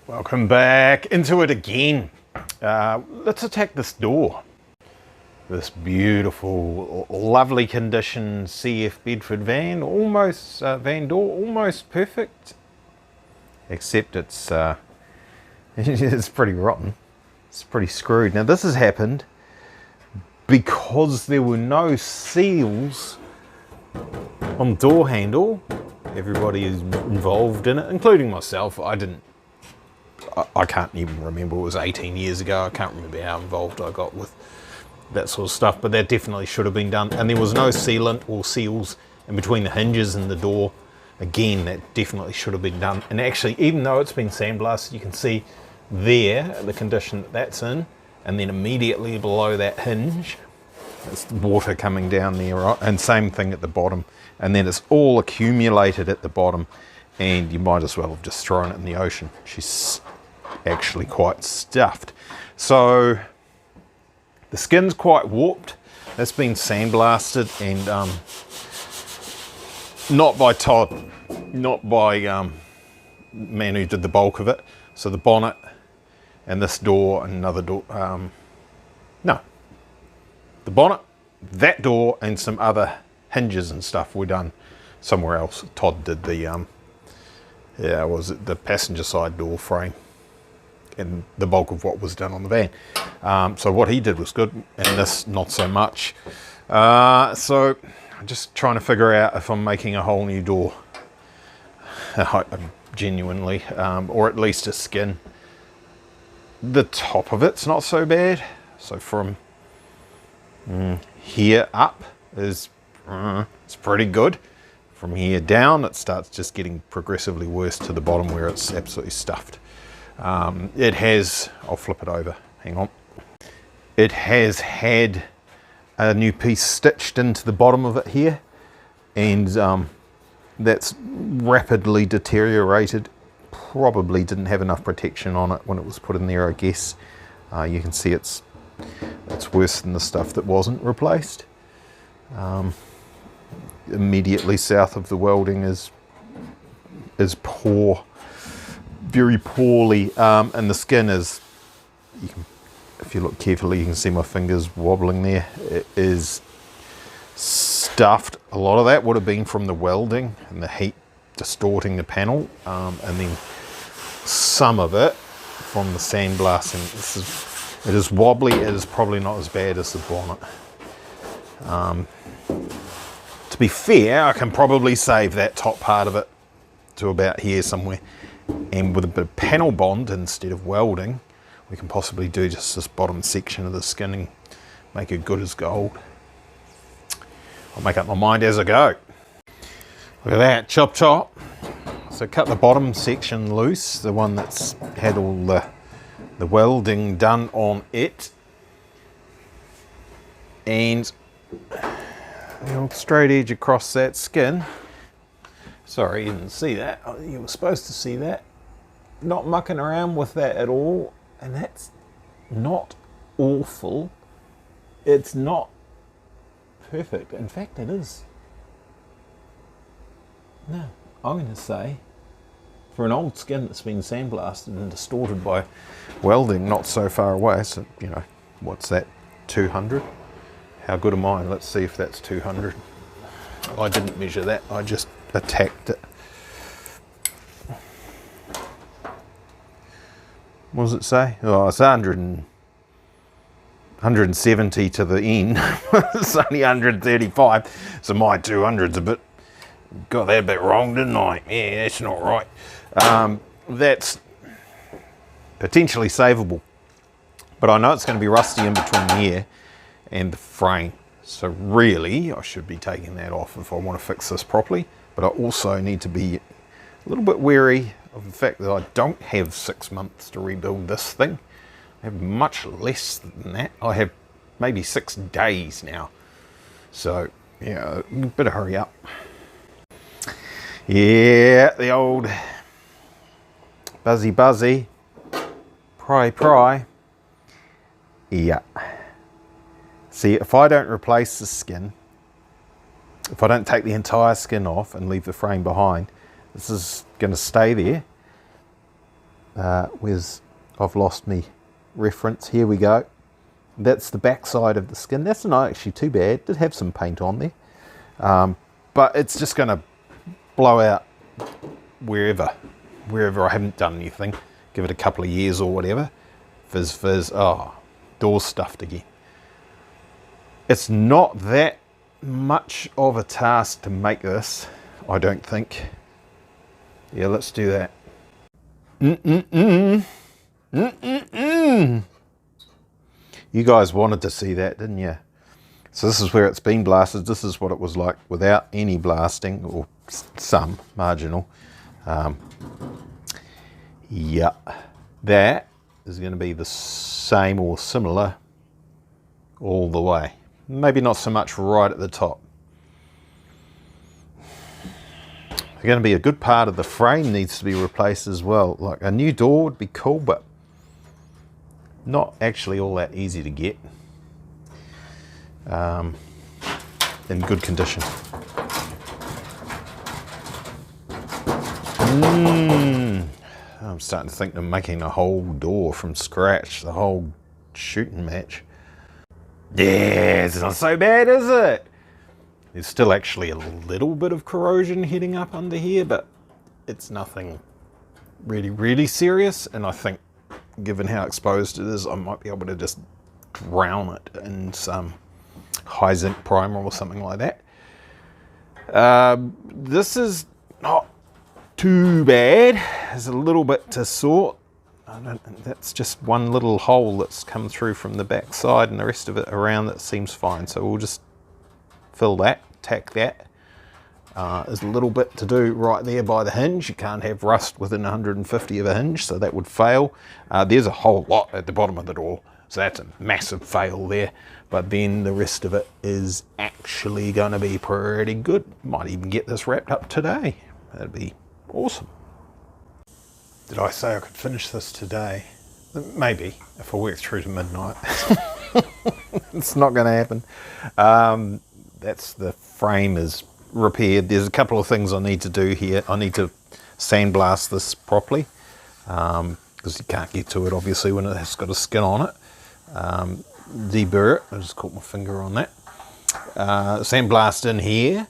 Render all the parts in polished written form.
Welcome back into it again. Let's attack this door. This beautiful, lovely condition CF Bedford van, almost van door, almost perfect, except it's it's pretty rotten. It's pretty screwed. Now this has happened because there were no seals on the door handle. Everybody is involved in it, including myself. I can't even remember, it was 18 years ago. I can't remember how involved I got with that sort of stuff, but that definitely should have been done. And there was no sealant or seals in between the hinges and the door. Again, that definitely should have been done. And actually, even though it's been sandblasted, you can see there the condition that that's in, and then immediately below that hinge, it's the water coming down there, right? And same thing at the bottom. And then it's all accumulated at the bottom, and you might as well have just thrown it in the ocean. She's actually quite stuffed. So the skin's quite warped. That's been sandblasted, and not by Todd, not by man who did the bulk of it. So the bonnet and this door and another door, no, the bonnet, that door, and some other hinges and stuff were done somewhere else. Todd did the was it the passenger side door frame and the bulk of what was done on the van. So what he did was good, and this not so much. So I'm just trying to figure out if I'm making a whole new door, genuinely, or at least a skin. The top of it's not so bad. So from here up is it's pretty good. From here down, it starts just getting progressively worse to the bottom where it's absolutely stuffed. It has, I'll flip it over, hang on. It has had a new piece stitched into the bottom of it here, and that's rapidly deteriorated. Probably didn't have enough protection on it when it was put in there, I guess. You can see it's worse than the stuff that wasn't replaced. Immediately south of the welding is poor, very poorly, and the skin is, if you look carefully, you can see my fingers wobbling there. It is stuffed. A lot of that would have been from the welding and the heat distorting the panel, and then some of it from the sandblasting. It is wobbly. It is probably not as bad as the bonnet. To be fair, I can probably save that top part of it to about here somewhere, and with a bit of panel bond instead of welding, we can possibly do just this bottom section of the skin and make it good as gold. I'll make up my mind as I go. Look at that, chop chop. So cut the bottom section loose, the one that's had all the welding done on it, and the old straight edge across that skin. Sorry, you didn't see that. You were supposed to see that. Not mucking around with that at all, and that's not awful. It's not perfect. In fact, it is. No, I'm going to say, for an old skin that's been sandblasted and distorted by welding not so far away, so, you know, what's that, 200? How good am I? Let's see if that's 200. I didn't measure that, I just attacked it. What does it say? Oh, it's 170 to the end. It's only 135, so my 200's a bit, got that a bit wrong, didn't I? Yeah, that's not right. That's potentially savable, but I know it's going to be rusty in between here and the frame, so really I should be taking that off if I want to fix this properly. But I also need to be a little bit wary of the fact that I don't have 6 months to rebuild this thing. I have much less than that. I have maybe 6 days now, so yeah, better hurry up. Yeah, the old buzzy, pry. Yeah. See, if I don't replace the skin, if I don't take the entire skin off and leave the frame behind, this is going to stay there I've lost me reference. Here we go. That's the back side of the skin. That's not actually too bad. It did have some paint on there. But it's just going to blow out wherever I haven't done anything. Give it a couple of years or whatever. Fizz, fizz. Oh, door's stuffed again. It's not that much of a task to make this, I don't think. Yeah, let's do that. You guys wanted to see that, didn't you? So this is where it's been blasted. This is what it was like without any blasting, or some marginal. Yeah, that is going to be the same or similar all the way. Maybe not so much right at the top. Going to be a good part of the frame needs to be replaced as well. Like a new door would be cool, but not actually all that easy to get in good condition. I'm starting to think of making a whole door from scratch, the whole shooting match. Yeah, it's not so bad, is it? There's still actually a little bit of corrosion heading up under here, but it's nothing really, really serious. And I think, given how exposed it is, I might be able to just drown it in some high zinc primer or something like that. This is not too bad. There's a little bit to sort. That's just one little hole that's come through from the back side, and the rest of it around that seems fine. So we'll just fill that, tack that. There's a little bit to do right there by the hinge. You can't have rust within 150 of a hinge, so that would fail. There's a whole lot at the bottom of the door, so that's a massive fail there. But then the rest of it is actually going to be pretty good. Might even get this wrapped up today. That'd be awesome. Did I say I could finish this today? Maybe, if I work through to midnight. It's not going to happen. That's the frame is repaired. There's a couple of things I need to do here. I need to sandblast this properly, because you can't get to it obviously when it has got a skin on it. Deburr it. I just caught my finger on that. Sandblast in here,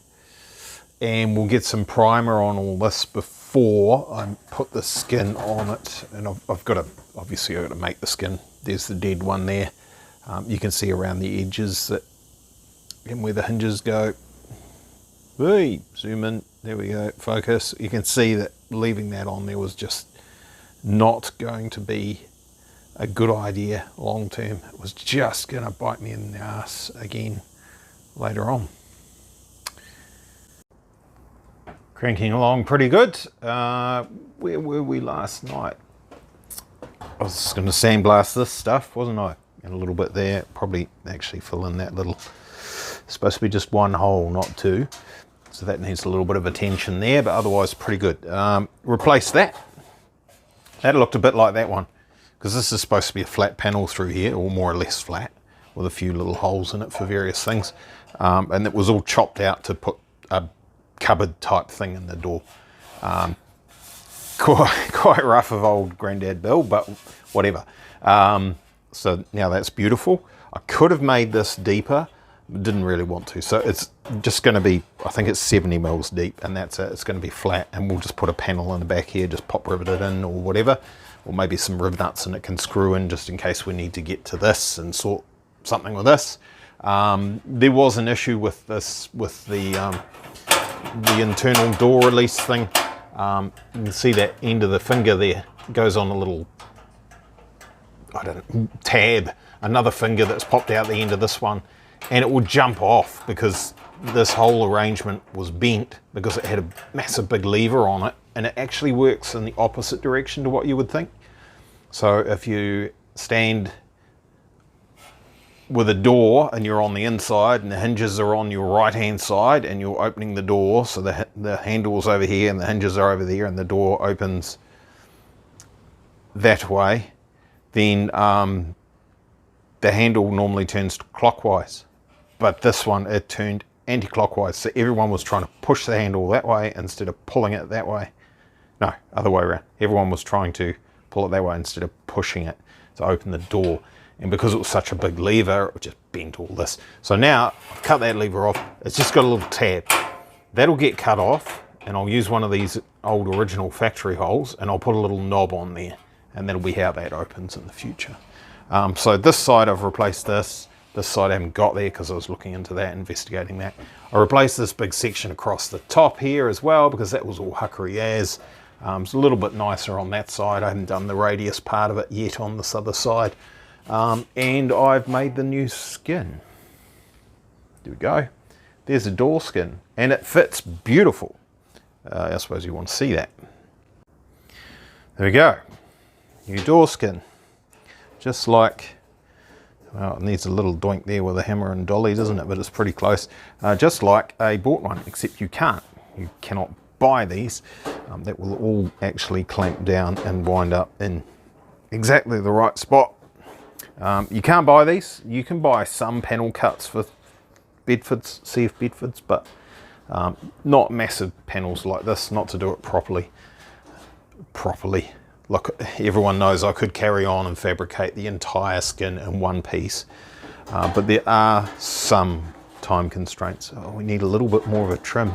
and we'll get some primer on all this before I put the skin on it. And I've got to make the skin. There's the dead one there. You can see around the edges that, and where the hinges go. Hey, zoom in, there we go, focus. You can see that leaving that on there was just not going to be a good idea long term. It was just going to bite me in the ass again later on. Cranking along pretty good. Where were we last night? I was just going to sandblast this stuff, wasn't I? And a little bit there, probably actually fill in that little, supposed to be just one hole, not two. So that needs a little bit of attention there, but otherwise pretty good. Replace that. That looked a bit like that one, because this is supposed to be a flat panel through here, or more or less flat, with a few little holes in it for various things. And it was all chopped out to put a cupboard type thing in the door. Quite rough of old Grandad Bill, but whatever. So now that's beautiful. I could have made this deeper, but didn't really want to. So it's just going to be, I think it's 70 mils deep, and that's it. It's going to be flat, and we'll just put a panel in the back here, just pop rivet it in or whatever, or maybe some rivet nuts and it can screw in just in case we need to get to this and sort something with this. There was an issue with this, with the internal door release thing. You can see that end of the finger there goes on a little, I don't know, tab, another finger that's popped out the end of this one, and it would jump off because this whole arrangement was bent because it had a massive big lever on it, and it actually works in the opposite direction to what you would think. So if you stand with a door and you're on the inside and the hinges are on your right hand side and you're opening the door, so the handle's over here and the hinges are over there and the door opens that way, then the handle normally turns clockwise. But this one, it turned anti-clockwise, so everyone was trying to push the handle that way instead of pulling it that way. No, other way around. Everyone was trying to pull it that way instead of pushing it to open the door. And because it was such a big lever, it just bent all this. So now I've cut that lever off. It's just got a little tab. That'll get cut off, and I'll use one of these old original factory holes, and I'll put a little knob on there, and that'll be how that opens in the future. So this side I've replaced this. This side I haven't got there because I was looking into that, investigating that. I replaced this big section across the top here as well because that was all huckery as. It's a little bit nicer on that side. I haven't done the radius part of it yet on this other side. And I've made the new skin. There we go. There's a door skin, and it fits beautiful. I suppose you want to see that. There we go. New door skin. Just like, well, it needs a little doink there with a hammer and dolly, doesn't it? But it's pretty close. Just like a bought one, except you can't. You cannot buy these. That will all actually clamp down and wind up in exactly the right spot. You can't buy these. You can buy some panel cuts for Bedfords, CF Bedfords, but not massive panels like this, not to do it properly. Look, everyone knows I could carry on and fabricate the entire skin in one piece, but there are some time constraints. Oh, we need a little bit more of a trim.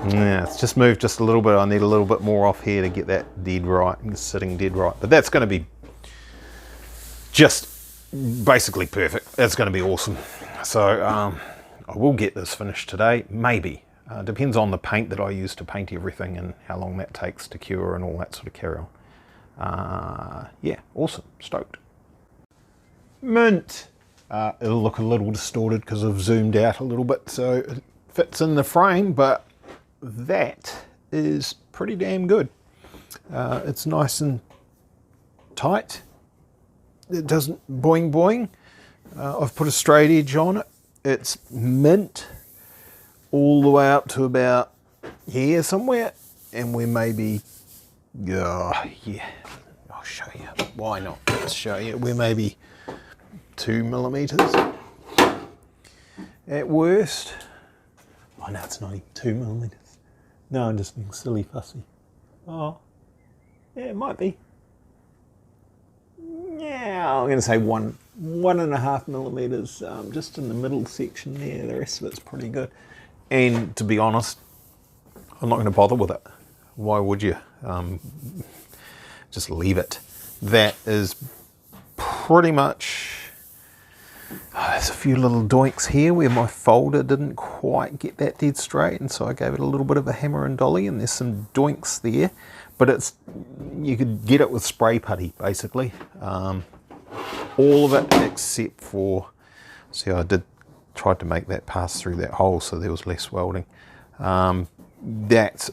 Yeah, it's just moved just a little bit. I need a little bit more off here to get that dead right, and sitting dead right. But that's going to be just basically perfect. That's going to be awesome. So I will get this finished today, maybe. Depends on the paint that I use to paint everything and how long that takes to cure and all that sort of carry on. Yeah, awesome, stoked. Mint. It'll look a little distorted because I've zoomed out a little bit so it fits in the frame, but that is pretty damn good. It's nice and tight. It doesn't boing boing. I've put a straight edge on it. It's mint all the way up to about here somewhere, and we're maybe, yeah, I'll show you. Why not? Let's show you. We're maybe 2 millimeters at worst. Oh no, it's not even 2 millimeters. No, I'm just being silly fussy. Oh, yeah, it might be. Yeah, I'm going to say 1.5 millimeters, just in the middle section there. The rest of it's pretty good. And to be honest, I'm not going to bother with it. Why would you? Just leave it. That is pretty much. There's a few little doinks here where my folder didn't quite get that dead straight, and so I gave it a little bit of a hammer and dolly, and there's some doinks there. But you could get it with spray putty, basically. All of it except for, see, I tried to make that pass through that hole so there was less welding. That's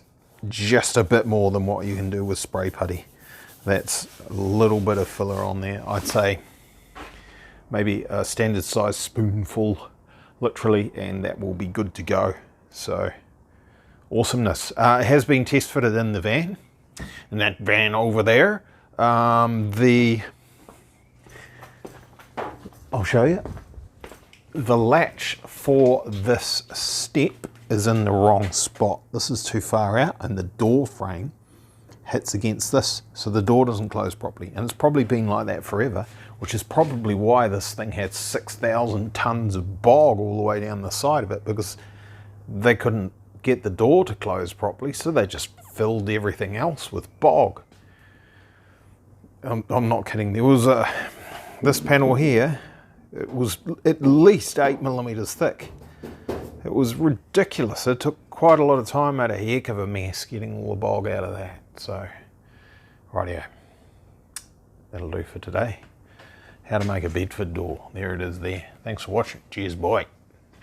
just a bit more than what you can do with spray putty. That's a little bit of filler on there. I'd say maybe a standard size spoonful, literally, and that will be good to go. So, awesomeness. It has been test fitted in the van, in that van over there. I'll show you. The latch for this step is in the wrong spot. This is too far out, and the door frame hits against this, so the door doesn't close properly. And it's probably been like that forever, which is probably why this thing had 6,000 tons of bog all the way down the side of it, because they couldn't get the door to close properly, so they just filled everything else with bog. I'm not kidding. There was this panel here. It was at least 8 millimeters thick. It was ridiculous. It took quite a lot of time, made a heck of a mess getting all the bog out of that. So, rightio. That'll do for today. How to make a Bedford door. There it is there. Thanks for watching. Cheers, bye.